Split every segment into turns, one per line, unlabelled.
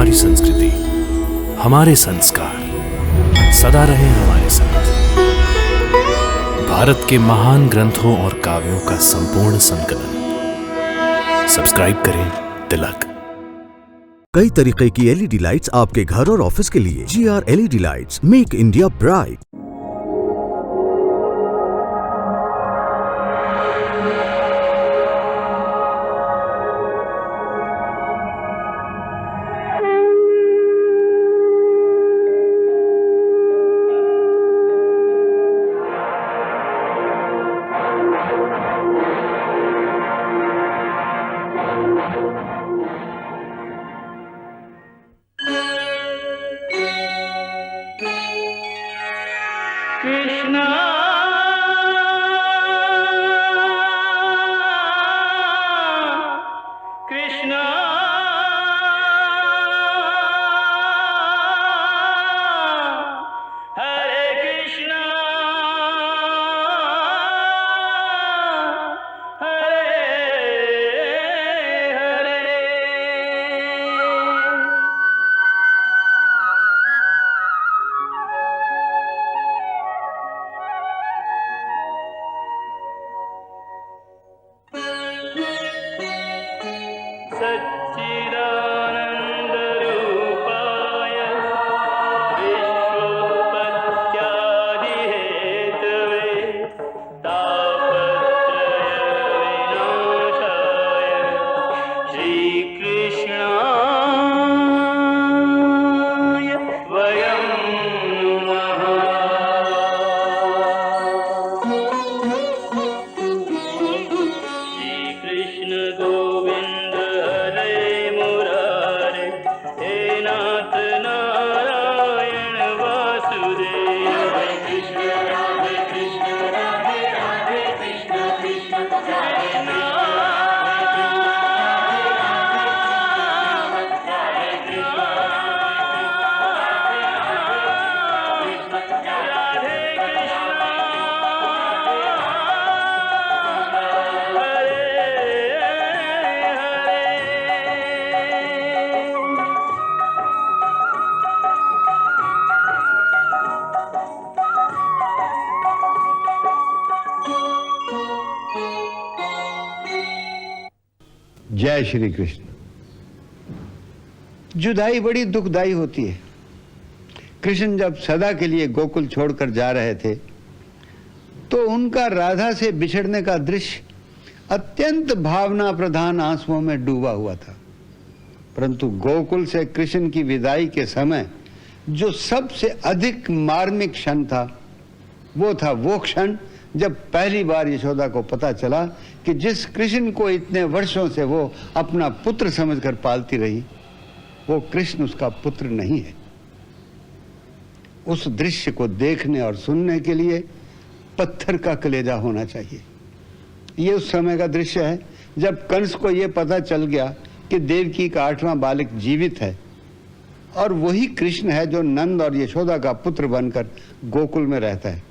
हमारी संस्कृति, हमारे संस्कार सदा रहे हमारे साथ। भारत के महान ग्रंथों और काव्यों का संपूर्ण संकलन। सब्सक्राइब करें तिलक।
कई तरीके की एलईडी लाइट्स आपके घर और ऑफिस के लिए। GR LED lights, make India bright.
Krishna Krishna Hare Krishna Hare Hare. सच्चिदानंद रूपाय विश्वोत्पत्त्यादि हेतवे तापत्रय विनाशाय श्रीकृष्णाय वयं नमः। श्रीकृष्ण गोविंद हरे मुरारे, हे नाथ नारायण वासुदेव। हरे कृष्ण राधे कृष्ण राधे राधे कृष्ण कृष्ण हरे
जय श्री कृष्ण। जुदाई बड़ी दुखदाई होती है। कृष्ण जब सदा के लिए गोकुल छोड़कर जा रहे थे तो उनका राधा से बिछड़ने का दृश्य अत्यंत भावना प्रधान आंसुओं में डूबा हुआ था। परंतु गोकुल से कृष्ण की विदाई के समय जो सबसे अधिक मार्मिक क्षण था वो था वो क्षण जब पहली बार यशोदा को पता चला कि जिस कृष्ण को इतने वर्षों से वो अपना पुत्र समझकर पालती रही वो कृष्ण उसका पुत्र नहीं है। उस दृश्य को देखने और सुनने के लिए पत्थर का कलेजा होना चाहिए। ये उस समय का दृश्य है जब कंस को यह पता चल गया कि देवकी का 8वां बालक जीवित है और वही कृष्ण है जो नंद और यशोदा का पुत्र बनकर गोकुल में रहता है।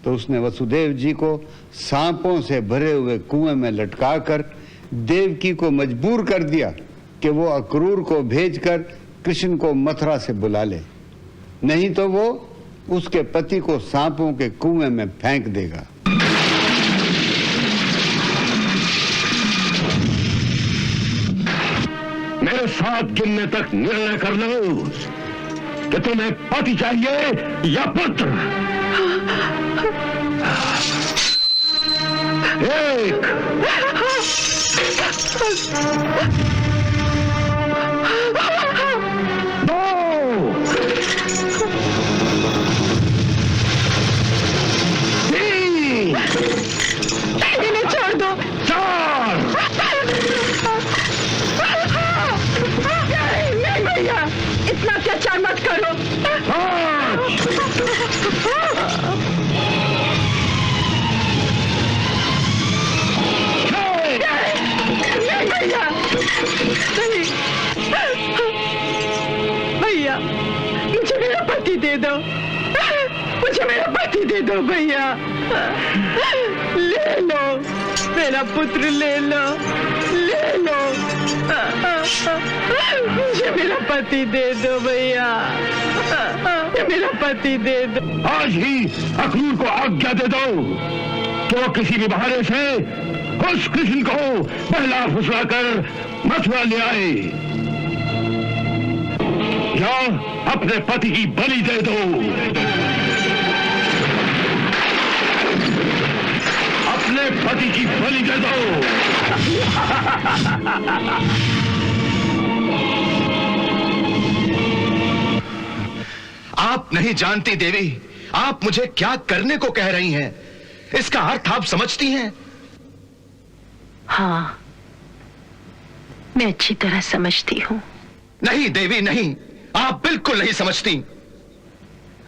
तो उसने वसुदेव जी को सांपों से भरे हुए कुएं में लटकाकर देवकी को मजबूर कर दिया कि वो अक्रूर को भेजकर कृष्ण को मथुरा से बुला ले, नहीं तो वो उसके पति को सांपों के कुएं में फेंक देगा।
मेरे साथ गिनने तक निर्णय कर लो कि तुम्हें पति चाहिए या पुत्र। 1 2 3
इन्हें छोड़ दो।
4
नहीं भैया, इतना अत्याचार मत करो।
5
भैया नहीं, भैया मुझे मेरा पति दे दो, मुझे मेरा पति दे दो भैया। ले लो मेरा पुत्र, ले लो, ले लो। मुझे मेरा पति दे दो भैया, मेरा पति दे दो।
आज ही अक्रूर को आज्ञा दे दो कि वो किसी भी बहाने से उस कृष्ण को बहला फुसला कर मथुरा ले आए, या अपने पति की बलि दे दो। अपने पति की बलि दे दो।
आप नहीं जानती देवी, आप मुझे क्या करने को कह रही हैं? इसका अर्थ आप समझती हैं?
हाँ, मैं अच्छी तरह समझती हूँ।
नहीं देवी नहीं, आप बिल्कुल नहीं समझती।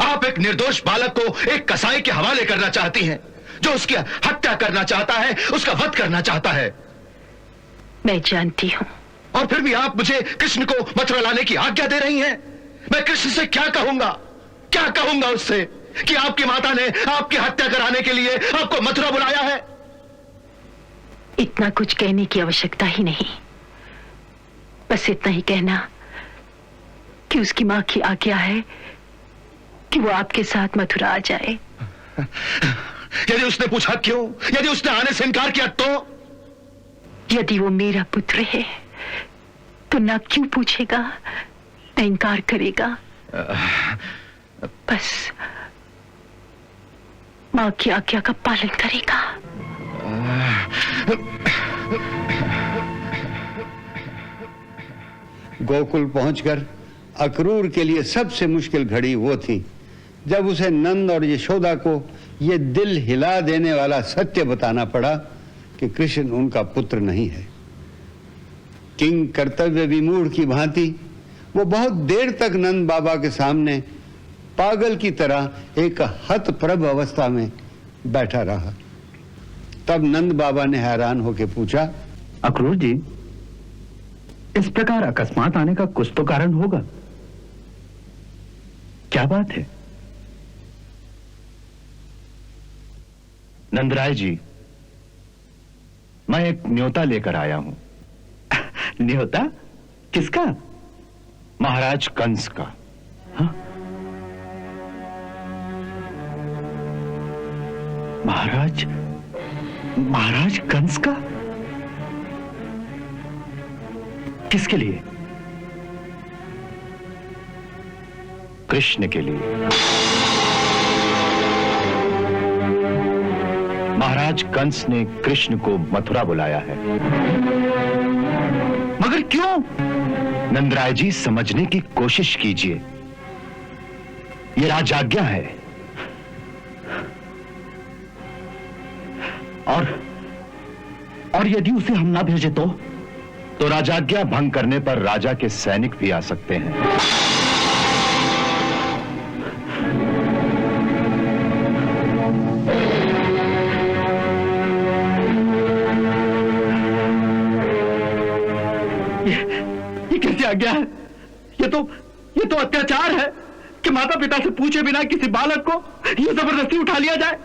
आप एक निर्दोष बालक को एक कसाई के हवाले करना चाहती हैं, जो उसकी हत्या करना चाहता है, उसका वध करना चाहता है।
मैं जानती हूँ।
और फिर भी आप मुझे कृष्ण को मथुरा लाने की आज्ञा दे रही हैं। मैं कृष्ण से क्या कहूंगा उससे कि आपकी माता ने आपकी हत्या कराने के लिए आपको मथुरा बुलाया है?
इतना कुछ कहने की आवश्यकता ही नहीं, बस इतना ही कहना कि उसकी मां की आज्ञा है कि वो आपके साथ मथुरा आ जाए।
यदि उसने पूछा क्यों, यदि उसने आने से इनकार किया तो?
यदि वो मेरा पुत्र है तो ना क्यों पूछेगा, ना इनकार करेगा। बस मां की आज्ञा का पालन करेगा।
गोकुल पहुंचकर अक्रूर के लिए सबसे मुश्किल घड़ी वो थी जब उसे नंद और यशोदा को ये दिल हिला देने वाला सत्य बताना पड़ा कि कृष्ण उनका पुत्र नहीं है। किंग कर्तव्य विमूढ़ की भांति वो बहुत देर तक नंद बाबा के सामने पागल की तरह एक हतप्रभ अवस्था में बैठा रहा। तब नंद बाबा ने हैरान होकर पूछा,
अक्रूर जी, इस प्रकार अकस्मात आने का कुछ तो कारण होगा, क्या बात है?
नंदराय जी, मैं एक न्योता लेकर आया हूं।
न्योता? किसका?
महाराज कंस का।
हाँ? महाराज कंस का? किसके लिए?
कृष्ण के लिए। महाराज कंस ने कृष्ण को मथुरा बुलाया है।
मगर क्यों?
नंदराय जी, समझने की कोशिश कीजिए। ये राजाज्ञा है।
और यदि उसे हम ना भेजे तो
राजाज्ञा भंग करने पर राजा के सैनिक भी आ सकते हैं।
ये कैसी आज्ञा है? ये तो अत्याचार है कि माता पिता से पूछे बिना किसी बालक को ये जबरदस्ती उठा लिया जाए।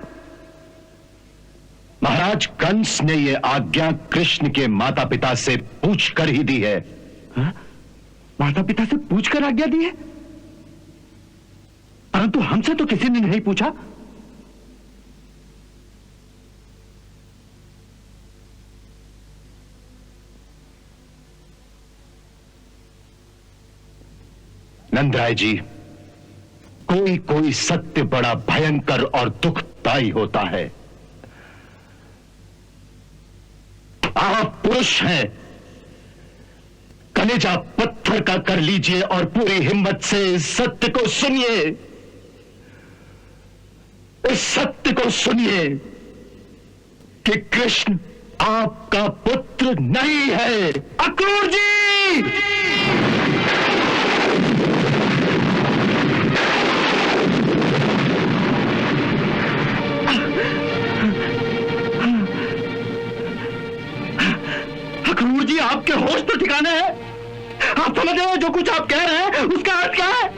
महाराज कंस ने यह आज्ञा कृष्ण के माता पिता से पूछकर ही दी है।
हा? माता पिता से पूछकर आज्ञा दी है? परंतु हमसे तो किसी ने नहीं पूछा।
नंदराय जी, कोई सत्य बड़ा भयंकर और दुखदायी होता है। आप पुरुष हैं, कलेजा पत्थर का कर लीजिए और पूरी हिम्मत से इस सत्य को सुनिए। इस सत्य को सुनिए कि कृष्ण आपका पुत्र नहीं है। अक्रूर जी!
अक्रूर जी, आपके होश तो ठिकाने हैं? आप समझ रहे हैं जो कुछ आप कह रहे हैं उसका अर्थ क्या है?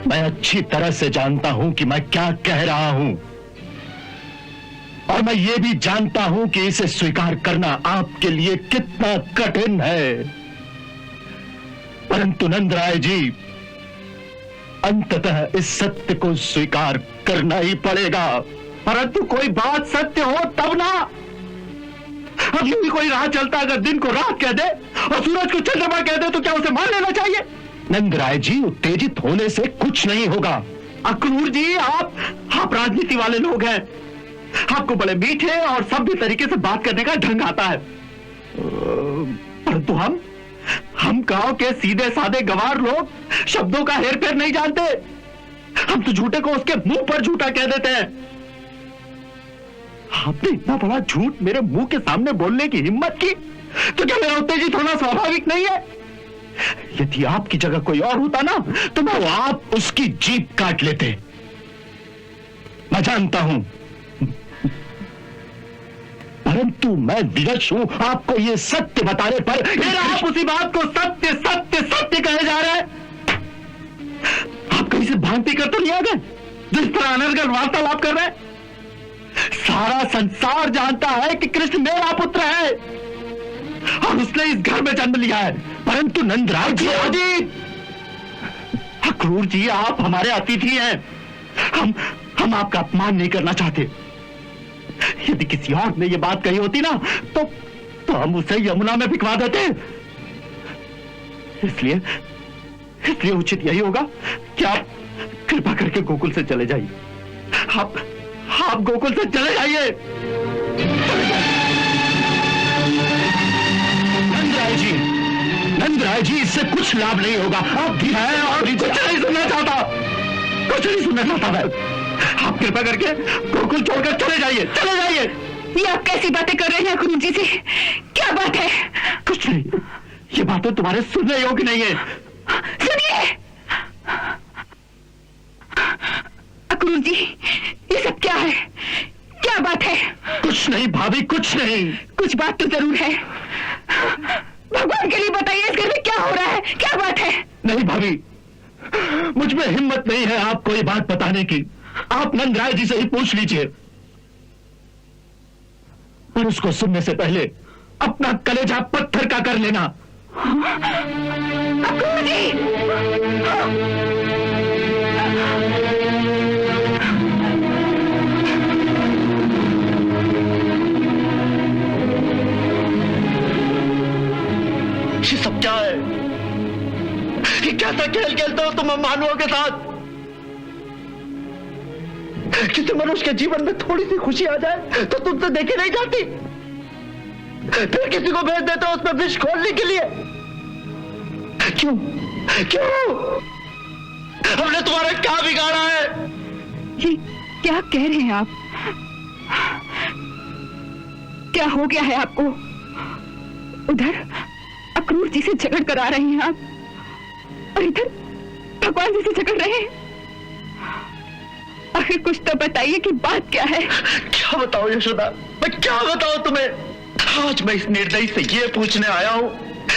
मैं अच्छी तरह से जानता हूं कि मैं क्या कह रहा हूं, और मैं ये भी जानता हूं कि इसे स्वीकार करना आपके लिए कितना कठिन है। परंतु नंदराय जी, अंततः इस सत्य को स्वीकार करना ही पड़ेगा।
परंतु कोई बात सत्य हो तब ना। अब यूं ही कोई राह चलता अगर दिन को रात कह दे और सूरज को चंद्रमा कह दे तो क्या उसे मान लेना चाहिए?
नंदराय जी, उत्तेजित होने से कुछ नहीं होगा।
अक्रूर जी, आप राजनीति वाले लोग हैं। आपको बड़े मीठे और सभ्य तरीके से बात करने का ढंग आता है, परंतु हम गांव के सीधे साधे गवार लोग शब्दों का हेर फेर नहीं जानते। हम तो झूठे को उसके मुंह पर झूठा कह देते हैं। आपने इतना बड़ा झूठ मेरे मुंह के सामने बोलने की हिम्मत की, तो क्या मेरा उत्तेजित होना स्वाभाविक नहीं है?
यदि आपकी जगह कोई और होता ना, तो आप उसकी जीभ काट लेते। मैं जानता हूं, परंतु मैं विवश हूं आपको ये सत्य बताने पर।
फिर आप उसी बात को सत्य सत्य सत्य कहे जा रहे हैं। आप कहीं से भ्रांति कर तो नहीं आ गए जिस पर अनर्गल वार्तालाप कर रहे हैं? सारा संसार जानता है कि कृष्ण मेरा पुत्र है और उसने इस घर में जन्म लिया है।
परंतु नंदराय जी,
अक्रूर जी, आप हमारे अतिथि हैं। हम आपका अपमान नहीं करना चाहते। यदि किसी और ने यह बात कही होती ना, तो हम उसे यमुना में भिजवा देते। इसलिए उचित यही होगा कि आप कृपा करके गोकुल से चले जाइए। आप गोकुल से चले जाइए।
नंदराय जी, इससे कुछ लाभ नहीं होगा। आप भी हैं और
कुछ नहीं सुनना चाहता मैं। आप कृपा करके गोकुल छोड़कर चले जाइए, चले जाइए।
ये आप कैसी बातें कर रहे हैं अक्रूर जी से? क्या बात है?
कुछ नहीं, ये बातें तुम्हारे सुनने योग्य नहीं है।
सुनिए अक्रूर जी, ये सब क्या है? क्या बात है?
कुछ नहीं भाभी, कुछ नहीं।
कुछ बात तो जरूर है। भगवान के लिए बताइए, इस घर में क्या हो रहा है? क्या बात है?
नहीं भाभी, मुझ में हिम्मत नहीं है आपको ये बात बताने की। आप नंदराय जी से ही पूछ लीजिए। और उसको सुनने से पहले अपना कलेजा पत्थर का कर लेना।
अक्रूर जी!
ये सब क्या है? ये कैसा खेल खेलते हो तुम मानवों के साथ? किसी मनुष्य के जीवन में थोड़ी सी खुशी आ जाए तो तुमसे देखी नहीं जाती। फिर किसी को भेज देते हो उसमें विष खोलने के लिए। क्यों? हमने तुम्हारा क्या बिगाड़ा है?
ये क्या कह रहे हैं आप? क्या हो गया है आपको? उधर अक्रूर जी से झगड़ कर आ रहे हैं आप, और इधर भगवान जी से झगड़ रहे हैं। आखिर कुछ तो बताइए कि बात क्या है?
क्या बताओ यशोदा, मैं क्या बताऊं तुम्हें? आज मैं इस निर्दयी से ये पूछने आया हूं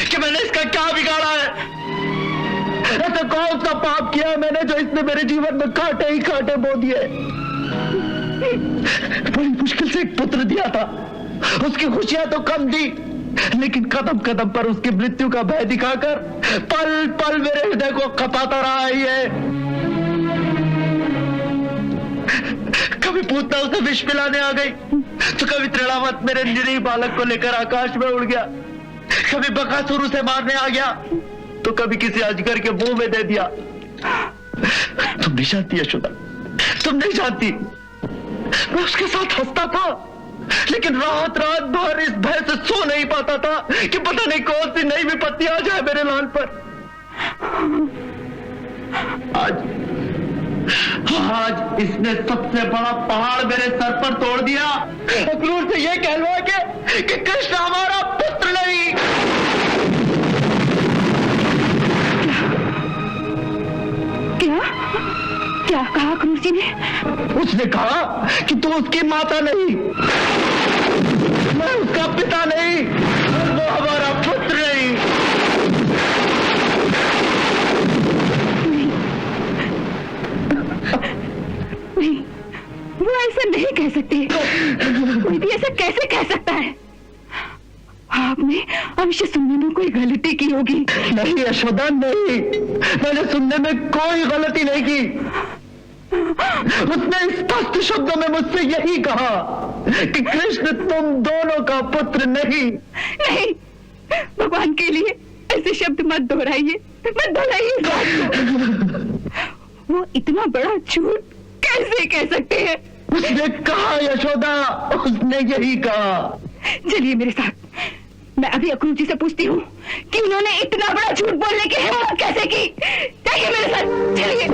कि मैंने इसका क्या बिगाड़ा है। ऐसा कौन सा पाप किया है मैंने जो इसने मेरे जीवन में कांटे ही कांटे बो दिए। बड़ी मुश्किल से एक पुत्र दिया था, उसकी खुशियां तो कम दी, लेकिन कदम कदम पर उसकी मृत्यु का भय दिखाकर पल पल मेरे हृदय को खपाता रहा है ये। कभी पूतना उसे विष पिलाने आ गई, तो कभी तृणावत मेरे निरीह बालक को लेकर आकाश में उड़ गया, कभी बकासुर उसे मारने आ गया, तो कभी किसी अजगर के मुंह में दे दिया। तुम नहीं जानती यशोदा, तुम नहीं जानती। मैं उसके साथ हंसता था, लेकिन रात रात भर इस भय से सो नहीं पाता था कि पता नहीं कौन सी नई विपत्ति आ जाए मेरे लाल पर। आज इसने सबसे बड़ा पहाड़ मेरे सर पर तोड़ दिया। अक्रूर से यह कहलवा कि कृष्ण हमारा पुत्र नहीं।
क्या कहा अक्रूर जी ने?
उसने कहा कि तू उसकी माता नहीं, मैं उसका पिता नहीं, और वो हमारा पुत्र नहीं।
नहीं, वो ऐसा नहीं कह सकती। कोई भी ऐसा कैसे कह सकता है? भविष्य सुनने में कोई गलती की होगी।
नहीं यशोदा, नहीं, मैंने सुनने में कोई गलती नहीं की। उसने स्पष्ट शब्दों में मुझसे यही कहा कि कृष्ण तुम दोनों का पुत्र नहीं।
नहीं, भगवान के लिए ऐसे शब्द मत दोहराइए, मत दोहराइए इस बात को। वो इतना बड़ा झूठ कैसे कह सकते हैं?
उसने कहा यशोदा, उसने यही कहा।
चलिए मेरे साथ, मैं अभी अक्रूर जी से पूछती हूँ कि उन्होंने इतना बड़ा झूठ बोलने की हिम्मत कैसे की। जाइए मेरे साथ, चलिए।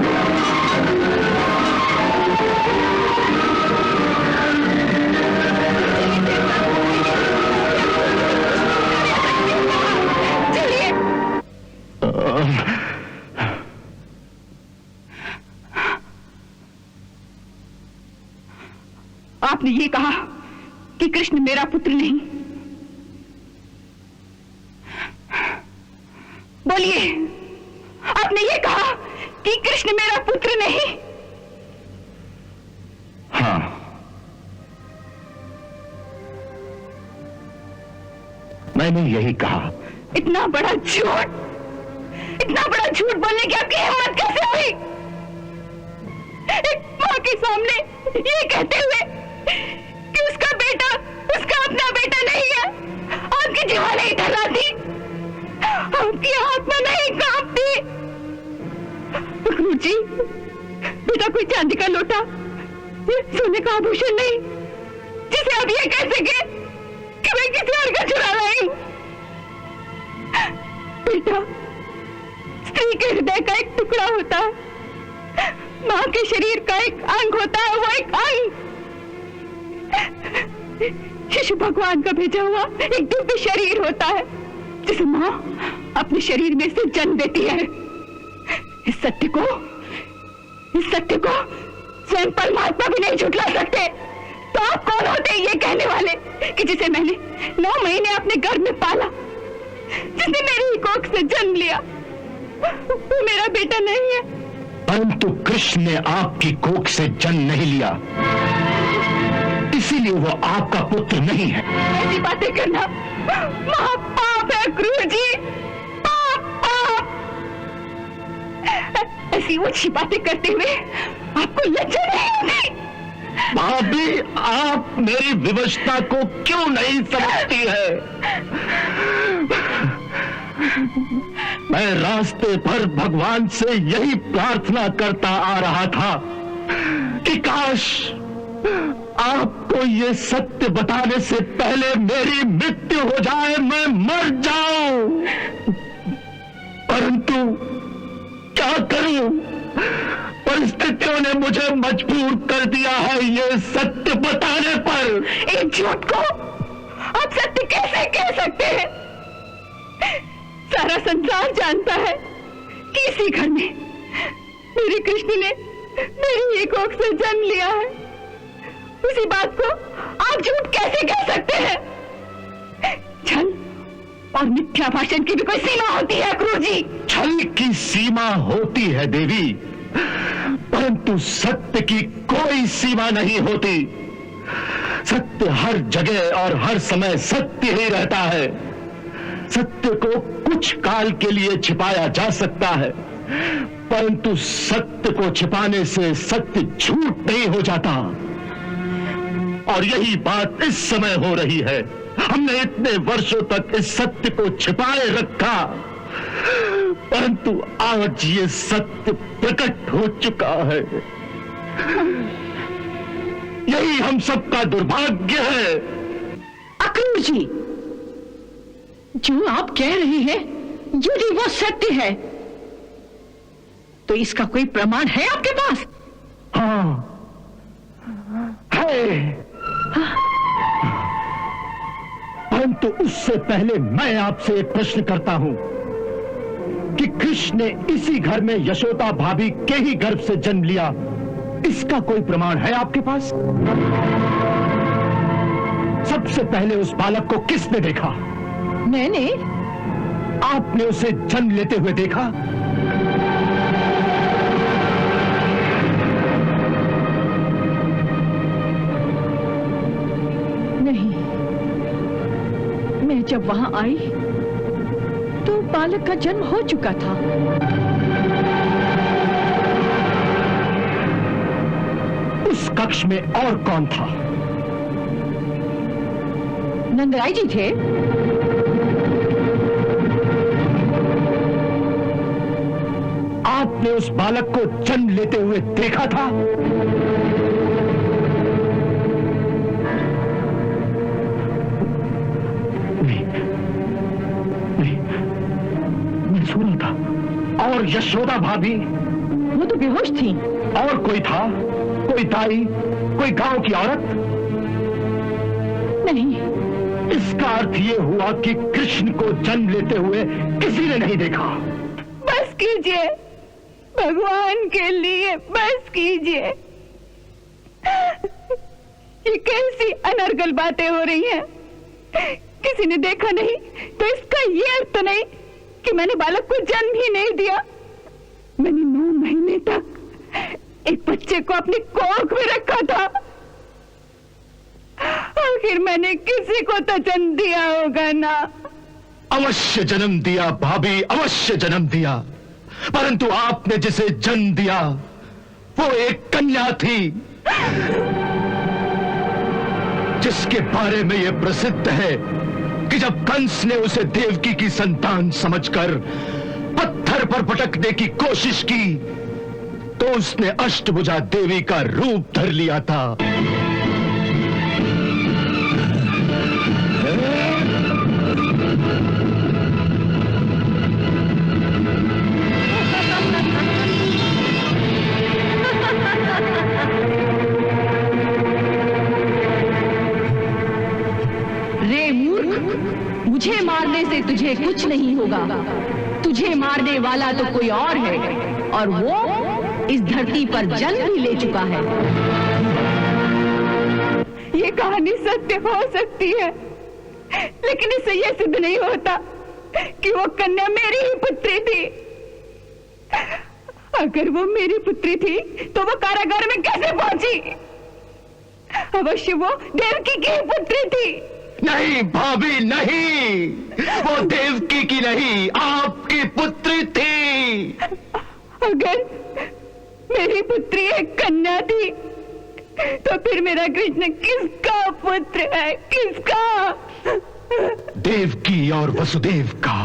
आपने ये कहा कि कृष्ण मेरा पुत्र नहीं। बोलिए, आपने ये कहा कि कृष्ण मेरा पुत्र नहीं?
हाँ, मैंने यही कहा।
इतना बड़ा झूठ, इतना बड़ा झूठ बोलने की आपकी हिम्मत कैसे हुई? एक मां के सामने ये कहते हुए कि उसका बेटा उसका अपना बेटा नहीं है, आपकी जीवा नहीं थर्राती, आपकी आत्मा नहीं कांपती। अक्रूर जी, बेटा कोई चांदी का लोटा, सोने का आभूषण नहीं जिसे आप ये कह सके कि मैं किसी और का चुरा रही हूं। बेटा स्त्री के हृदय का एक टुकड़ा होता है, मां के शरीर का एक अंग होता है, वो एक अंग शिशु भगवान का भेजा हुआ एक दिव्य शरीर होता है जिसे मां अपने शरीर में से जन्म देती है। इस सत्य को स्वयं परमात्मा भी नहीं झुठला सकते। तो आप कौन होते ये कहने वाले कि जिसे मैंने 9 महीने अपने गर्भ में पाला, जिसने मेरी ही कोख से जन्म लिया, वो मेरा बेटा नहीं है?
परंतु कृष्ण ने आपकी कोख से जन्म नहीं लिया, इसीलिए वो आपका पुत्र नहीं है।
ऐसी बातें करना महापाप है अक्रूर जी, पाप। ऐसी ऊंची बातें करते हुए आपको लज्जा नहीं होती?
भाभी, आप मेरी विवशता को क्यों नहीं समझती है? मैं रास्ते भर भगवान से यही प्रार्थना करता आ रहा था कि काश आपको ये सत्य बताने से पहले मेरी मृत्यु हो जाए, मैं मर जाऊं। परंतु क्या करूं, परिस्थितियों ने मुझे मजबूर कर दिया है ये सत्य बताने पर।
एक झूठ को आप सत्य कैसे कह सकते हैं? सारा संसार जानता है कि इसी घर में मेरे कृष्ण ने मेरी एक कोख से जन्म लिया है। उसी बात को आप झूठ कैसे कह सकते हैं? छल और मिथ्या भाषण की भी कोई सीमा होती है अक्रूर जी?
छल की सीमा होती है देवी, परंतु सत्य की कोई सीमा नहीं होती। सत्य हर जगह और हर समय सत्य ही रहता है। सत्य को कुछ काल के लिए छिपाया जा सकता है, परंतु सत्य को छिपाने से सत्य झूठ नहीं हो जाता। और यही बात इस समय हो रही है। हमने इतने वर्षों तक इस सत्य को छिपाए रखा, परंतु आज ये सत्य प्रकट हो चुका है। यही हम सबका दुर्भाग्य है।
अक्रूर जी, जो आप कह रहे हैं यदि वो सत्य है तो इसका कोई प्रमाण है आपके पास?
हाँ है, परंतु उससे पहले मैं आपसे एक प्रश्न करता हूं कि कृष्ण ने इसी घर में यशोदा भाभी के ही गर्भ से जन्म लिया, इसका कोई प्रमाण है आपके पास? सबसे पहले उस बालक को किसने देखा?
मैंने।
आपने उसे जन्म लेते हुए देखा?
नहीं, मैं जब वहां आई तो बालक का जन्म हो चुका था।
उस कक्ष में और कौन था?
नंदराय जी थे।
आपने उस बालक को जन्म लेते हुए देखा था? नहीं, मैं सुना था। और यशोदा भाभी?
वो तो बेहोश थी।
और कोई था? कोई दाई, कोई गांव की औरत?
नहीं।
इसका अर्थ ये हुआ कि कृष्ण को जन्म लेते हुए किसी ने नहीं देखा।
बस कीजिए, भगवान के लिए बस कीजिए। ये कैसी अनर्गल बातें हो रही हैं? किसी ने देखा नहीं तो इसका ये अर्थ तो नहीं कि मैंने बालक को जन्म ही नहीं दिया। मैंने 9 महीने तक एक बच्चे को अपनी कोख में रखा था। आखिर मैंने किसी को तो जन्म दिया होगा ना।
अवश्य जन्म दिया भाभी, अवश्य जन्म दिया, परंतु आपने जिसे जन्म दिया वो एक कन्या थी, जिसके बारे में यह प्रसिद्ध है कि जब कंस ने उसे देवकी की संतान समझकर पत्थर पर पटकने की कोशिश की तो उसने अष्टभुजा देवी का रूप धर लिया था।
रे मूर्ख, मुझे मारने से तुझे कुछ नहीं होगा। तुझे मारने वाला तो कोई और है, और वो इस धरती पर जन्म भी ले चुका है।
ये कहानी सत्य हो सकती है, लेकिन इससे यह सिद्ध नहीं होता कि वो कन्या मेरी ही पुत्री थी। अगर वो मेरी पुत्री थी तो वो कारागार में कैसे पहुंची? अवश्य वो देवकी की ही पुत्री थी।
नहीं भाभी, नहीं, वो देवकी की नहीं, आपकी पुत्री थी।
अगर मेरी पुत्री एक कन्या थी तो फिर मेरा कृष्ण किसका पुत्र है? किसका?
देवकी और वसुदेव का।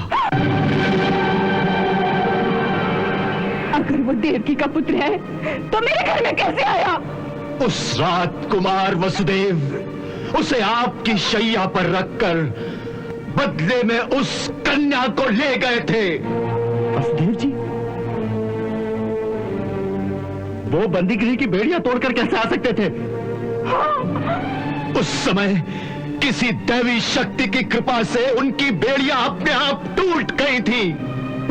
अगर वो देवकी का पुत्र है तो मेरे घर में कैसे आया?
उस रात कुमार वसुदेव उसे आपकी शैया पर रखकर बदले में उस कन्या को ले गए थे।
वसुदेव जी, वो बंदीगिरी की बेड़ियां तोड़कर कैसे आ सकते थे?
उस समय किसी दैवी शक्ति की कृपा से उनकी बेड़ियां अपने आप टूट गई थी।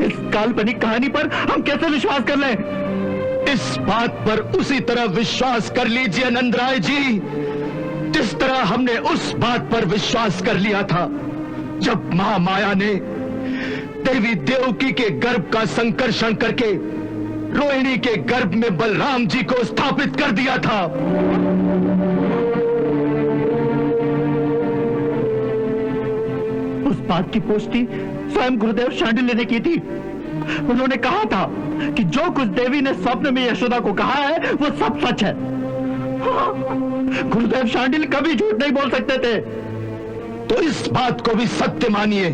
इस काल्पनिक कहानी पर हम कैसे विश्वास कर लें?
इस बात पर उसी तरह विश्वास कर लीजिए नंदराय जी, जिस तरह हमने उस बात पर विश्वास कर लिया था जब महामाया ने देवी देवकी के गर्भ का संकर्षण करके रोहिणी के गर्भ में बलराम जी को स्थापित कर दिया था।
उस बात की पुष्टि स्वयं गुरुदेव शांडिल्य ने की थी। उन्होंने कहा था कि जो कुछ देवी ने स्वप्न में यशोदा को कहा है वो सब सच है। गुरुदेव शांडिल्य कभी झूठ नहीं बोल सकते थे।
तो इस बात को भी सत्य मानिए,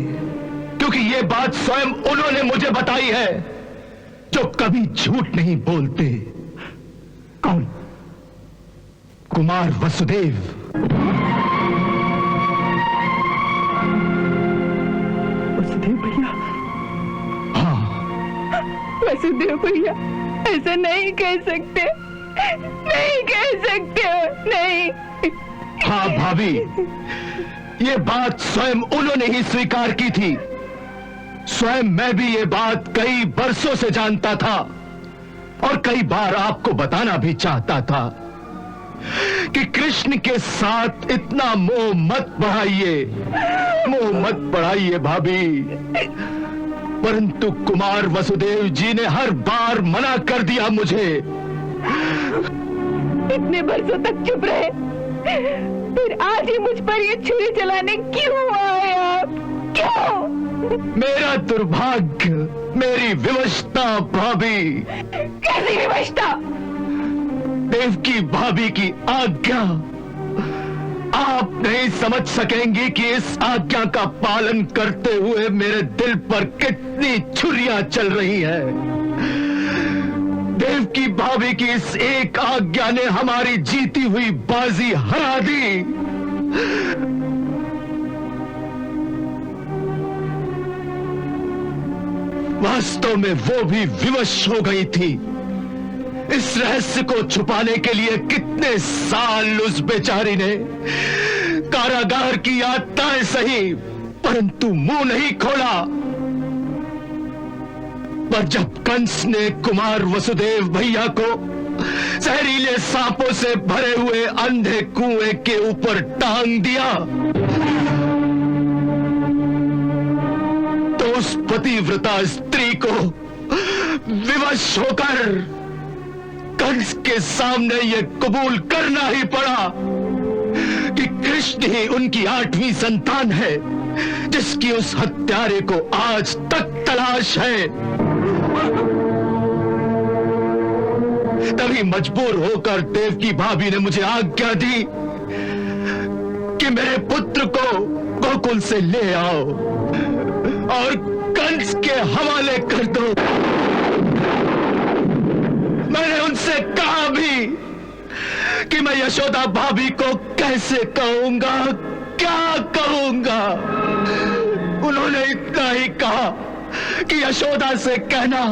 क्योंकि ये बात स्वयं उन्होंने मुझे बताई है, जो कभी झूठ नहीं बोलते।
कौन?
कुमार वसुदेव।
वसुदेव भैया?
हाँ,
वसुदेव भैया, ऐसा नहीं कह सकते, नहीं कह सकते हो, नहीं।
हाँ भाभी, ये बात स्वयं उन्होंने ही स्वीकार की थी। स्वयं मैं भी ये बात कई बरसों से जानता था और कई बार आपको बताना भी चाहता था कि कृष्ण के साथ इतना मोह मत बढ़ाइए, मोह मत बढ़ाइए भाभी। परंतु कुमार वसुदेव जी ने हर बार मना कर दिया मुझे।
इतने बरसों तक चुप रहे, फिर आज ही मुझ पर ये छुरी चलाने क्यों आए आप? क्यों?
मेरा दुर्भाग्य, मेरी विवशता भाभी।
कैसी विवशता?
देवकी भाभी की आज्ञा। आप नहीं समझ सकेंगी कि इस आज्ञा का पालन करते हुए मेरे दिल पर कितनी छुरियां चल रही हैं। देवकी भाभी की इस एक आज्ञा ने हमारी जीती हुई बाजी हरा दी। वास्तव में वो भी विवश हो गई थी। इस रहस्य को छुपाने के लिए कितने साल उस बेचारी ने कारागार की यातनाएं सही, परंतु मुंह नहीं खोला। पर जब कंस ने कुमार वसुदेव भैया को जहरीले सांपों से भरे हुए अंधे कुएं के ऊपर टांग दिया, तो उस पतिव्रता स्त्री को विवश होकर कंस के सामने यह कबूल करना ही पड़ा कि कृष्ण ही उनकी 8वीं संतान है, जिसकी उस हत्यारे को आज तक तलाश है। तभी मजबूर होकर देवकी भाभी ने मुझे आज्ञा दी कि मेरे पुत्र को गोकुल से ले आओ और कंस के हवाले कर दो। मैंने उनसे कहा भी कि मैं यशोदा भाभी को कैसे कहूंगा, क्या कहूंगा। उन्होंने इतना ही कहा कि यशोदा से कहना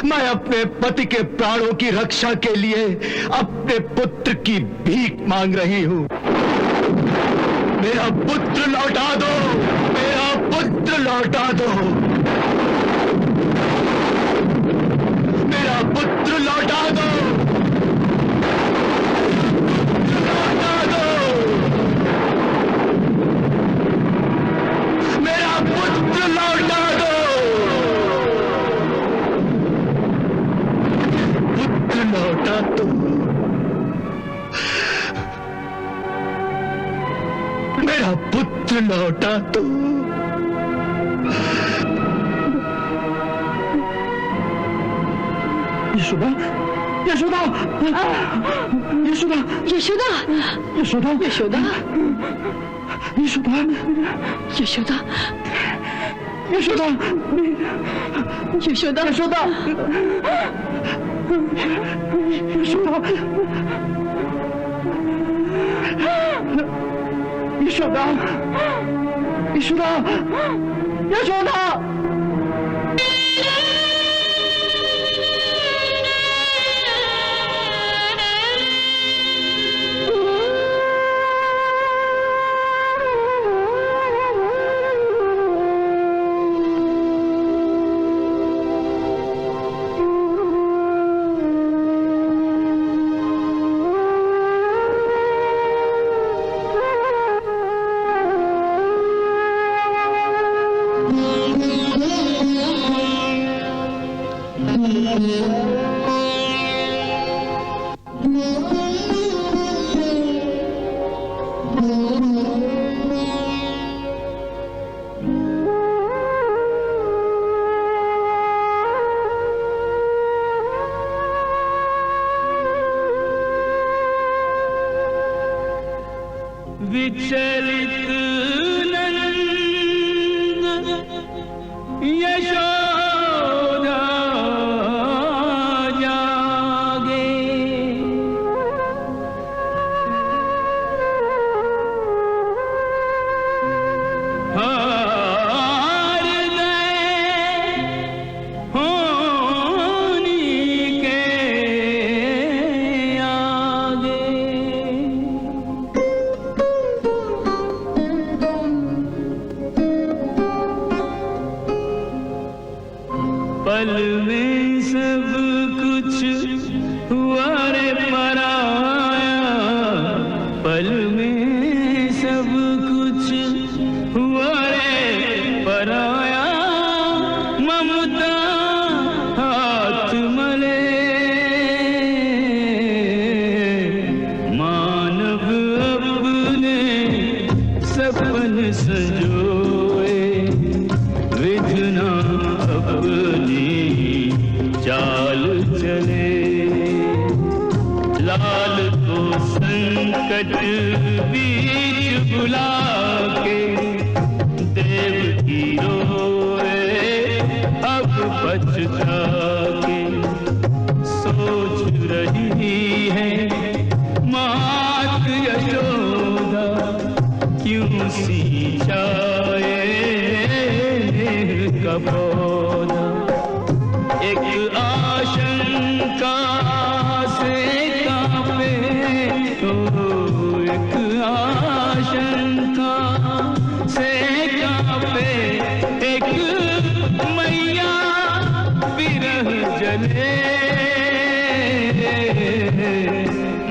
मैं अपने पति के प्राणों की रक्षा के लिए अपने पुत्र की भीख मांग रही हूं। मेरा पुत्र लौटा दो, मेरा पुत्र लौटा दो, मेरा पुत्र लौटा दो, लौटा दो, मेरा पुत्र लौटा दो, पुत्र लौटा दो, मेरा पुत्र लौटा दो। यशोदा, यशोदा, यशोदा,
यशोदा,
यशोदा,
यशोदा,
यशोदा,
यशोदा,
यशोदा,
यशोदा,
यशोदा, यशोदा, यशोदा, यशोदा, यशोदा।
विचलित नंद यशोदा जागे, हार गए होनी के आगे। पल में सब कुछ हुआ रे पराया, पल में सब कुछ हुआ रे पराया। ममता हाथ मले मानव अपने सपन संजोए, विधि संकट बीच बुला के देव की रोए अब बचता के। सोच रही है मात यशोदा क्यों सींचाए का पौधा। एक आशंका से कांपे तो एक आशंका से कांपे एक मैया विरह जले।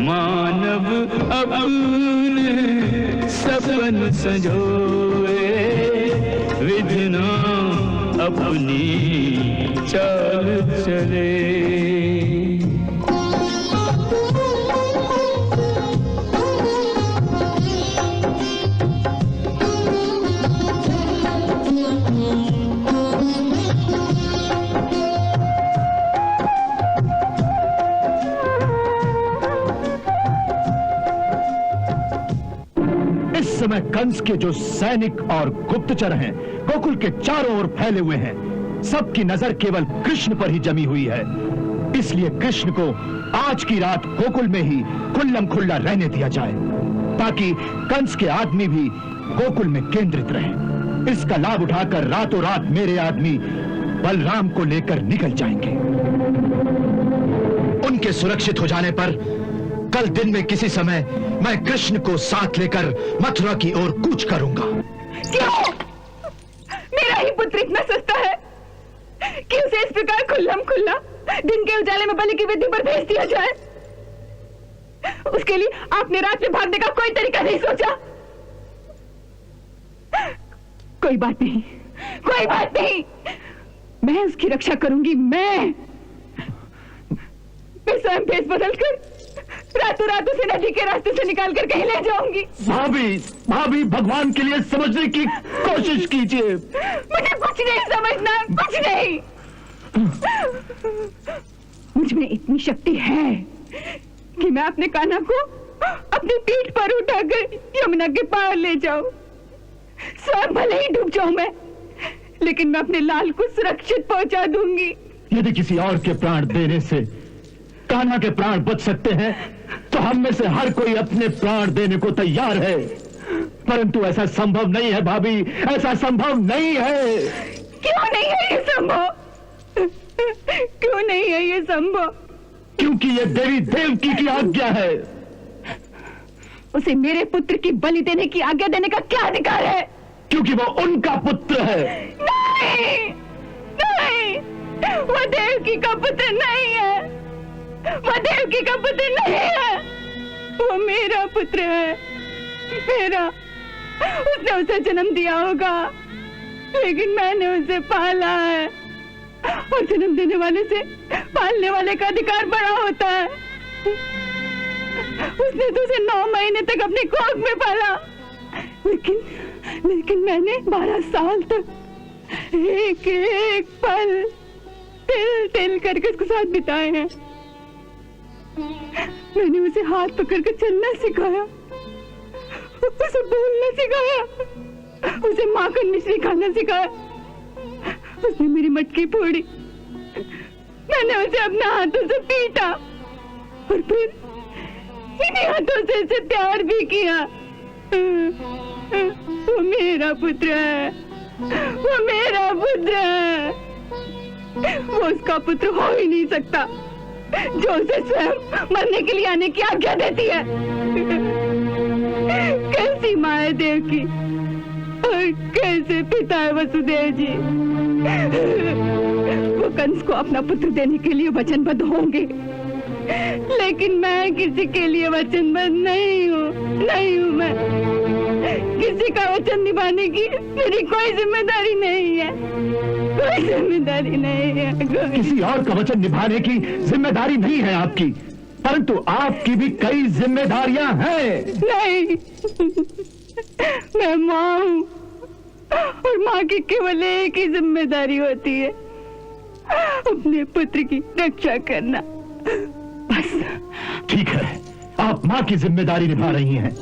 मानव अपने सपन संजोए विधना अपनी चाल चले।
इस समय कंस के जो सैनिक और गुप्तचर हैं गोकुल के चारों ओर फैले हुए हैं, सबकी नजर केवल कृष्ण पर ही जमी हुई है। इसलिए कृष्ण को आज की रात गोकुल में ही खुल्लम खुल्ला रहने दिया जाए ताकि कंस के आदमी भी गोकुल में केंद्रित रहे। इसका लाभ उठाकर रातों रात मेरे आदमी बलराम को लेकर निकल जाएंगे।
उनके सुरक्षित हो जाने पर कल दिन में किसी समय मैं कृष्ण को साथ लेकर मथुरा की ओर कूच करूंगा।
क्यों? मेरा ही पुत्र इतना सस्ता है कि उसे इस प्रकार खुल्लम खुल्ला दिन के उजाले में बलि की वेदी पर भेज दिया जाए? उसके लिए आपने रात में भागने का कोई तरीका नहीं सोचा? कोई बात नहीं, कोई बात नहीं, मैं उसकी रक्षा करूंगी। मैं स्वयं भेष बदलकर रातों रात उसे नदी के रास्ते से निकालकर कहीं ले जाऊंगी।
भाभी, भाभी, भगवान के लिए समझने की कोशिश कीजिए।
मुझे कुछ नहीं समझना, कुछ नहीं। मुझ में इतनी शक्ति है कि मैं अपने कान्हा को अपनी पीठ पर उठाकर यमुना के पार ले जाऊं। स्वयं भले ही डूब जाऊं मैं, लेकिन मैं अपने लाल को सुरक्षित पहुंचा दूंगी।
यदि किसी और के प्राण देने से कान्हा के प्राण बच सकते हैं तो हम में से हर कोई अपने प्राण देने को तैयार है, परंतु ऐसा संभव नहीं है भाभी, ऐसा संभव नहीं है।
क्यों नहीं है ये संभव? क्यों नहीं है ये संभव?
क्योंकि ये देवी देवकी की आज्ञा है।
उसे मेरे पुत्र की बलि देने की आज्ञा देने का क्या अधिकार है?
क्योंकि वो उनका पुत्र है।
नहीं, नहीं, वो देवकी का पुत्र नहीं है, वो देवकी का पुत्र नहीं है, वो मेरा पुत्र है, मेरा। उसने उसे जन्म दिया होगा, लेकिन मैंने उसे पाला है, और जन्म देने वाले से पालने वाले का अधिकार बड़ा होता है। उसने तो उसे 9 महीने तक अपनी कोख में पाला, लेकिन मैंने 12 साल तक एक एक पल तिल तिल करके उसके साथ बिताए हैं। मैंने उसे हाथ पकड़कर चलना सिखाया, उसे बोलना सिखाया, उसे माखन मिश्री खाना सिखाया। उसने मेरी मटकी फोड़ी, मैंने उसे अपने हाथों से पीटा, और फिर इन्हीं हाथों से उसे प्यार भी किया। वो मेरा पुत्र है, वो मेरा पुत्र है। वो उसका पुत्र हो ही नहीं सकता जो उसे स्वयं मरने के लिए आने की आज्ञा देती है। कैसी माँ है देवकी और कैसे पिता है वसुदेव जी। वो कंस को अपना पुत्र देने के लिए वचनबद्ध होंगे, लेकिन मैं किसी के लिए वचनबद्ध नहीं हूँ, नहीं हूँ। मैं किसी का वचन निभाने की मेरी कोई जिम्मेदारी नहीं है, कोई जिम्मेदारी नहीं है।
किसी और का वचन निभाने की जिम्मेदारी नहीं है आपकी, परंतु आपकी भी कई जिम्मेदारियां हैं।
नहीं, मैं माँ हूँ और माँ की केवल एक ही जिम्मेदारी होती है, अपने पुत्र की रक्षा करना, बस।
ठीक है, आप मां की जिम्मेदारी निभा रही हैं,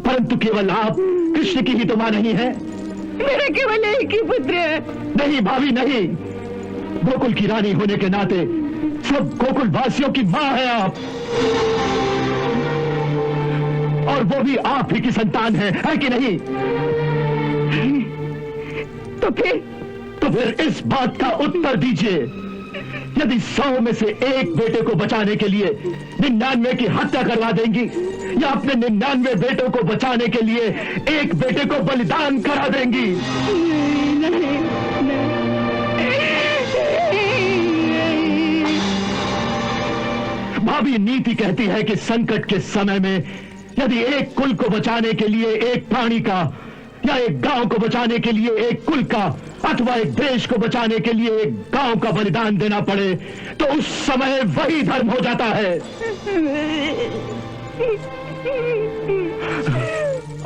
परंतु केवल आप कृष्ण की ही तो मां नहीं है।
मेरा केवल एक ही पुत्र है।
नहीं भाभी नहीं, गोकुल की रानी होने के नाते सब गोकुल वासियों की मां है आप, और वो भी आप ही की संतान है कि नहीं?
तो फिर
इस बात का उत्तर दीजिए। यदि 100 में से एक बेटे को बचाने के लिए 99 की हत्या करवा देंगी, या अपने 99 बेटों को बचाने के लिए एक बेटे को बलिदान करा देंगी?
नहीं।
भाभी, नीति कहती है कि संकट के समय में यदि एक कुल को बचाने के लिए एक प्राणी का, या एक गांव को बचाने के लिए एक कुल का, अथवा एक देश को बचाने के लिए एक गांव का बलिदान देना पड़े, तो उस समय वही धर्म हो जाता है।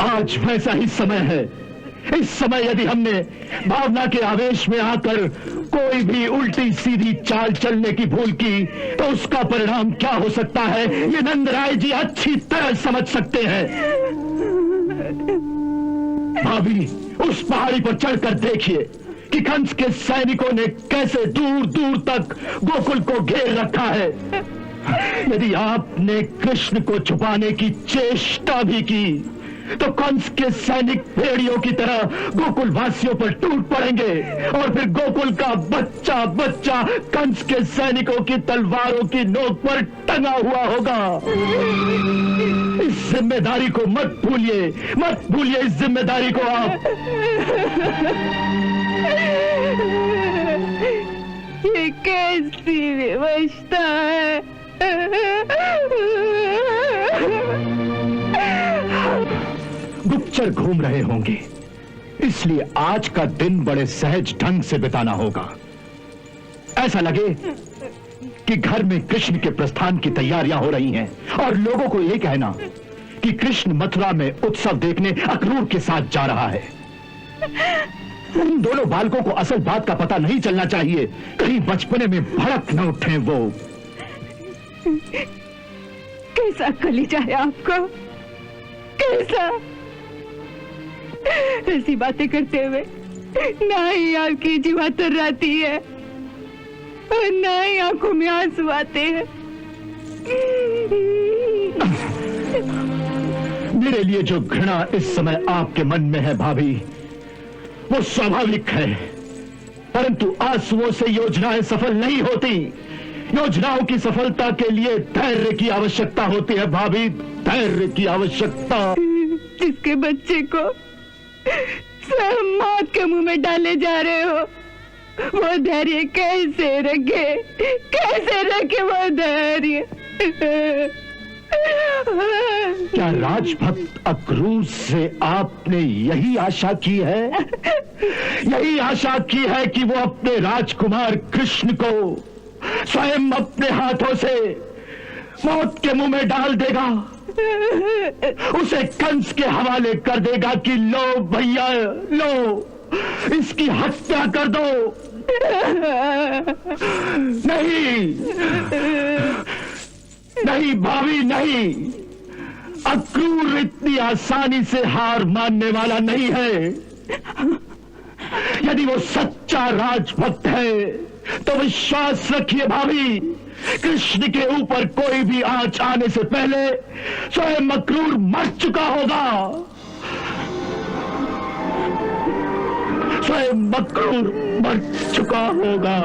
आज वैसा ही समय है। इस समय यदि हमने भावना के आवेश में आकर कोई भी उल्टी सीधी चाल चलने की भूल की, तो उसका परिणाम क्या हो सकता है ये नंदराय जी अच्छी तरह समझ सकते हैं। भाभी, उस पहाड़ी पर चढ़कर देखिए कि कंस के सैनिकों ने कैसे दूर दूर तक गोकुल को घेर रखा है। यदि आपने कृष्ण को छुपाने की चेष्टा भी की, तो कंस के सैनिक भेड़ियों की तरह गोकुल वासियों पर टूट पड़ेंगे, और फिर गोकुल का बच्चा बच्चा कंस के सैनिकों की तलवारों की नोक पर टंगा हुआ होगा। इस जिम्मेदारी को मत भूलिए इस जिम्मेदारी को आप।
ये कैसी व्यवस्था है?
गुप्तचर घूम रहे होंगे, इसलिए आज का दिन बड़े सहज ढंग से बिताना होगा। ऐसा लगे कि घर में कृष्ण के प्रस्थान की तैयारियां हो रही हैं, और लोगों को यह कहना कि कृष्ण मथुरा में उत्सव देखने अक्रूर के साथ जा रहा है। उन दोनों बालकों को असल बात का पता नहीं चलना चाहिए, कहीं बचपने में भड़क न उठे वो।
कैसा कलीजा है आपका? कैसा? ऐसी बातें करते हुए ना ही आपकी जीवा तर्राती है, और ना ही आंखों में आंसू आते हैं।
मेरे लिए जो घृणा इस समय आपके मन में है भाभी, वो स्वाभाविक है, परंतु आंसुओं से योजनाएं सफल नहीं होती। योजनाओं की सफलता के लिए धैर्य की आवश्यकता होती है भाभी, धैर्य की आवश्यकता।
जिसके बच्चे को स्वयं मौत के मुंह में डाले जा रहे हो, वो धैर्य कैसे रखे वो धैर्य?
क्या राजभक्त अक्रूर से आपने यही आशा की है? यही आशा की है कि वो अपने राजकुमार कृष्ण को स्वयं अपने हाथों से मौत के मुंह में डाल देगा, उसे कंस के हवाले कर देगा कि लो भैया लो, इसकी हत्या कर दो? नहीं भाभी, नहीं। अक्रूर इतनी आसानी से हार मानने वाला नहीं है। यदि वो सच्चा राजभक्त है तो विश्वास रखिए भाभी, कृष्ण के ऊपर कोई भी आंच आने से पहले स्वयं अक्रूर मर चुका होगा। स्वयं अक्रूर मर चुका होगा।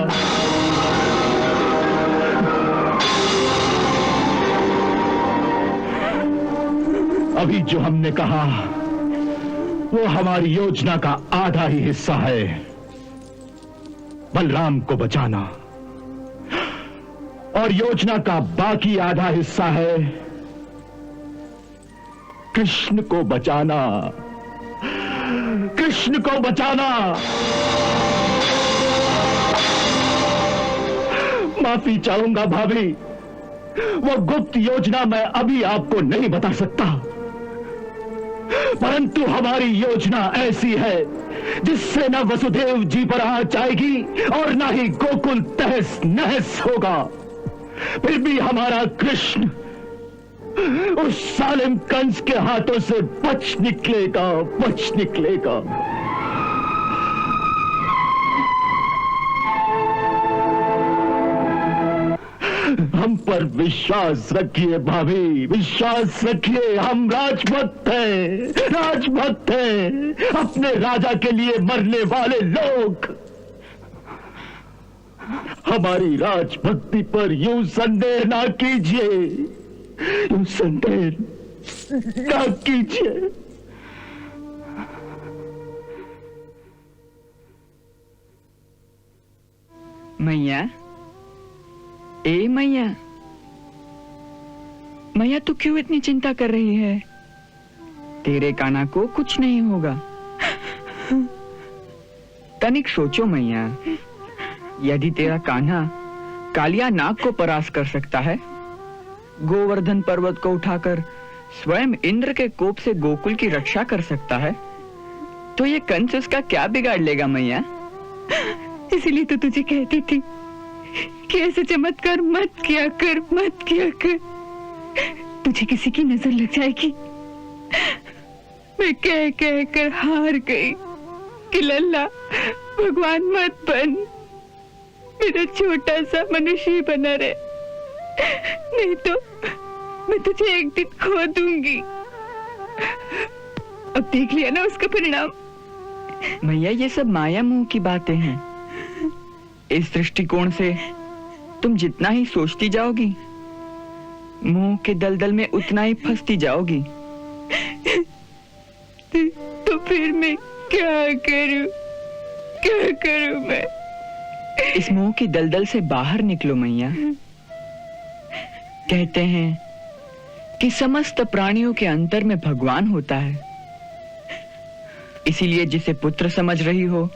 अभी जो हमने कहा वो हमारी योजना का आधा ही हिस्सा है, बलराम को बचाना, और योजना का बाकी आधा हिस्सा है कृष्ण को बचाना। कृष्ण को बचाना। माफी चाहूंगा भाभी, वो गुप्त योजना मैं अभी आपको नहीं बता सकता, परंतु हमारी योजना ऐसी है जिससे न वसुदेव जी पर आंच आएगी और न ही गोकुल तहस नहस होगा। फिर भी हमारा कृष्ण उस सालिम कंस के हाथों से बच निकलेगा, बच निकलेगा। हम पर विश्वास रखिए भाभी, विश्वास रखिए। हम राजभक्त हैं, राजभक्त हैं, अपने राजा के लिए मरने वाले लोग। हमारी राजभक्ति पर यूं संदेह ना कीजिए, यूं संदेह ना कीजिए।
मैया, ए मैया, मैया तू क्यों इतनी चिंता कर रही है? तेरे कान्हा को कुछ नहीं होगा। तनिक सोचो मैया, यदि तेरा कान्हा कालिया नाग को परास्त कर सकता है, गोवर्धन पर्वत को उठाकर स्वयं इंद्र के कोप से गोकुल की रक्षा कर सकता है, तो ये कंस उसका क्या बिगाड़ लेगा मैया?
इसीलिए तो तुझे कहती थी कि ऐसे चमत्कार मत किया कर, मत किया कर, तुझे किसी की नजर लग जाएगी। मैं कह कह कर हार गई कि लल्ला भगवान मत बन, मेरा छोटा सा मनुष्य ही बना रहे, नहीं तो मैं तुझे एक दिन खो दूंगी। अब देख लिया ना उसका परिणाम।
मैया ये सब माया मोह की बातें हैं। इस दृष्टिकोण से तुम जितना ही सोचती जाओगी, मोह के दलदल में उतना ही फंसती जाओगी।
तो फिर मैं क्या करूं, क्या करूं मैं?
इस मोह की दलदल से बाहर निकलो मैया। कहते हैं कि समस्त प्राणियों के अंतर में भगवान होता है, इसीलिए जिसे पुत्र समझ रही हो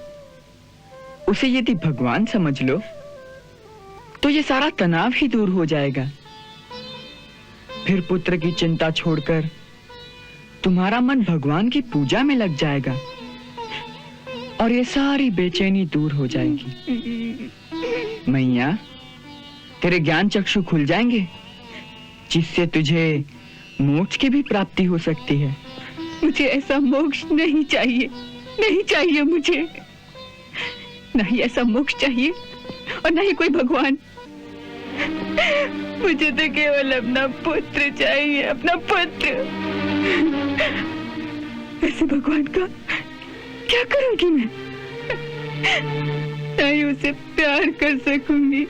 उसे यदि भगवान समझ लो तो ये सारा तनाव ही दूर हो जाएगा। फिर पुत्र की चिंता छोड़कर तुम्हारा मन भगवान की पूजा में लग जाएगा और ये सारी बेचैनी दूर हो जाएगी। मैया, तेरे ज्ञान चक्षु खुल जाएंगे, जिससे तुझे मोक्ष की भी प्राप्ति हो सकती है।
मुझे ऐसा मोक्ष नहीं चाहिए, नहीं चाहिए मुझे, नहीं ऐसा मोक्ष चाहिए और नहीं कोई भगवान। मुझे तो केवल अपना पुत्र चाहिए, अपना पुत्र। ऐसे भगवान का क्या करूंगी मैं? नहीं उसे प्यार कर सकूंगी,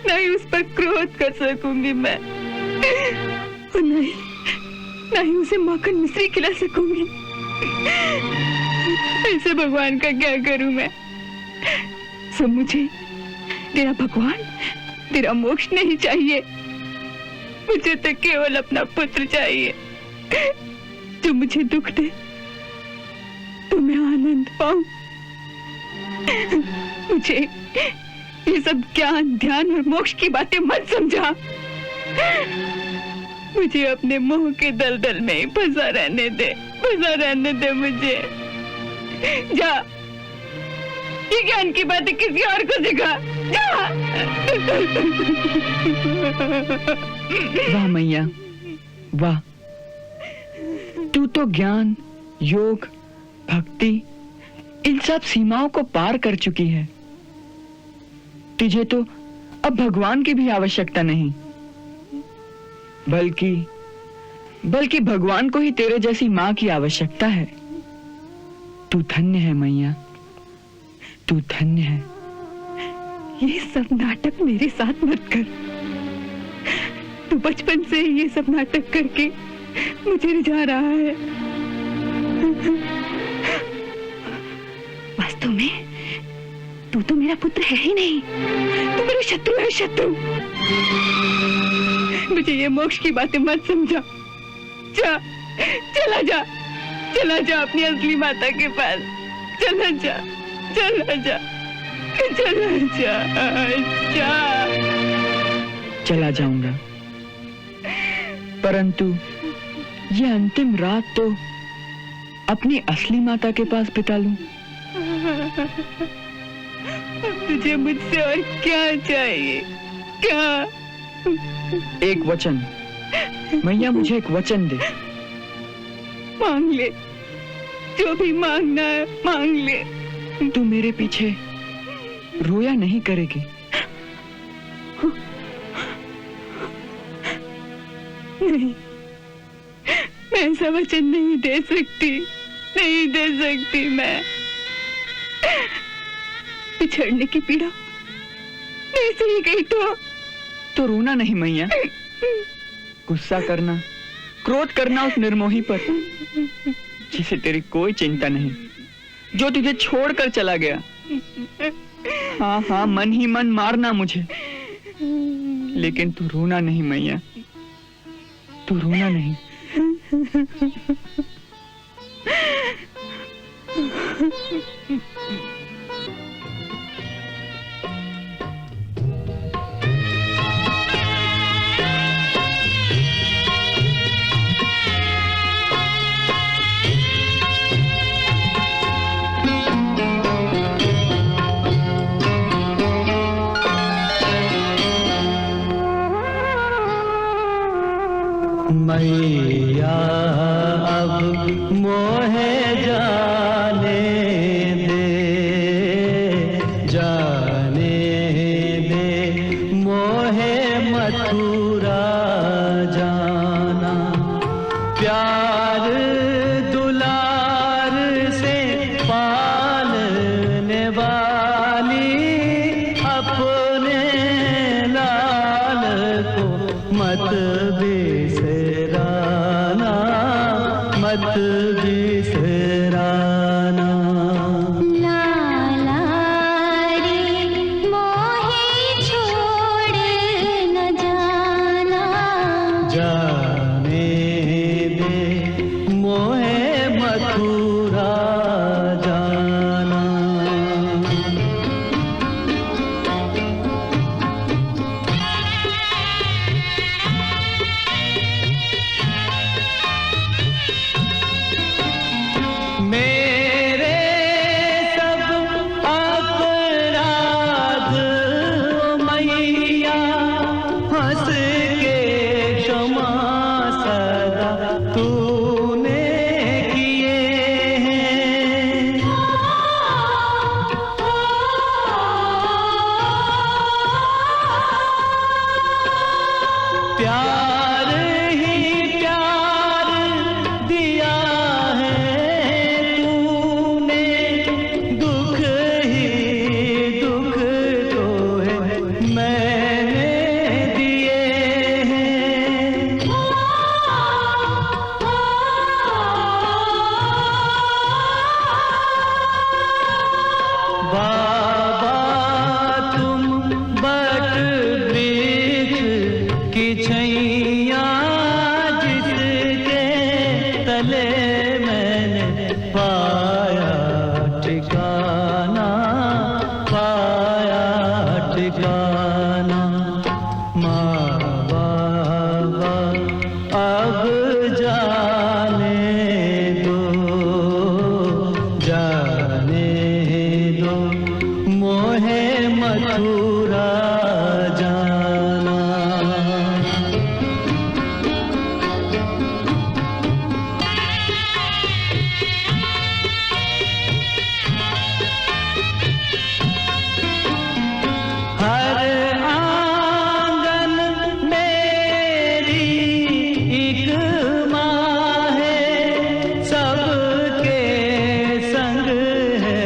नहीं उस पर क्रोध कर सकूंगी मैं, और नहीं उसे माखन मिश्री खिला सकूंगी। ऐसे भगवान का क्या करूं मैं? सब मुझे तेरा भगवान, तेरा मोक्ष नहीं चाहिए, मुझे तो केवल अपना पुत्र चाहिए जो मुझे दुख दे तो मैं आनंद पाऊं। मुझे ये सब ज्ञान, ध्यान और मोक्ष की बातें मत समझा। मुझे अपने मोह के दलदल में ही फंसा रहने दे, फंसा रहने दे मुझे। जा, ये ज्ञान की बातें किसी और को सिखा, जा।
वाह मैया, वाह, तू तो ज्ञान, योग, भक्ति इन सब सीमाओं को पार कर चुकी है। तुझे तो अब भगवान की भी आवश्यकता नहीं, बल्कि भगवान को ही तेरे जैसी मां की आवश्यकता है। तू धन्य है मैया, तू धन्य है।
ये सब नाटक मेरे साथ मत कर। तू बचपन से ही ये सब नाटक करके मुझे रिझा रहा है। वास्तव में तू तो मेरा पुत्र है ही नहीं, तू मेरा शत्रु है, शत्रु। मुझे ये मोक्ष की बातें मत समझा। जा, चला जा, चला जा अपनी असली माता के पास। चला जा, चला जा, चला जा,
चला जाऊंगा, परंतु ये अंतिम रात तो अपनी असली माता के पास बिता लूं।
तुझे मुझसे और क्या चाहिए? क्या?
एक वचन, मैया मुझे एक वचन दे।
मांग ले, जो भी मांगना है मांग ले।
तू मेरे पीछे रोया नहीं करेगी?
नहीं, मैं ऐसा वचन नहीं दे सकती, नहीं दे सकती। मैं बिछड़ने की पीड़ा नहीं सही गई तो
रोना नहीं मैया, गुस्सा करना, क्रोध करना उस निर्मोही पर जिसे तेरी कोई चिंता नहीं, जो तुझे छोड़कर चला गया। हाँ हाँ, मन ही मन मारना मुझे, लेकिन तू रोना नहीं मैया, तू रोना नहीं।
मैया अब मोहे जाने दे मोहे मथुरा जाना। प्यार दुलार से पालने वाली अपने लाल को मत बिसराना, मत बिसराना।
लाला रे मोहे छोड़ न जाना,
जाने दे मोहे मथुरा जाना। मेरे सब अपराध मैया हंस के क्षमा सदा तूने किए हैं। प्यार ही प्यार दिया है तूने, दुख ही दुख तो है मैंने दिए हैं। बाबा तुम बट वृक्ष की छैया, जिसके तले मैंने पाया ठिकाना, पाया ठिकाना। माँ बाबा अब जाने दो, जाने दो मोहे मथुरा जाना। हर आंगन मेरी एक माँ है, सबके संग है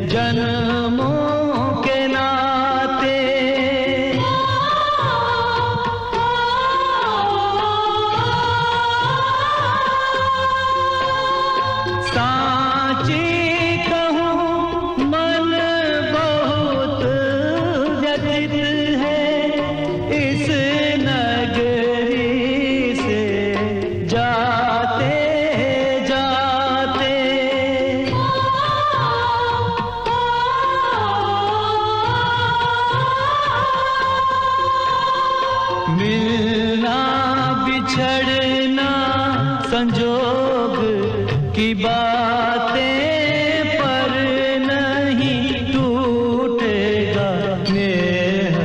जन्मों के नाते। सांची कहूँ मन बहुत व्यथित है, इस नगरी से जाते जाते। मिलना बिछड़ना संजोग की बातें, पर नहीं टूटेगा नेह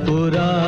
पुराना।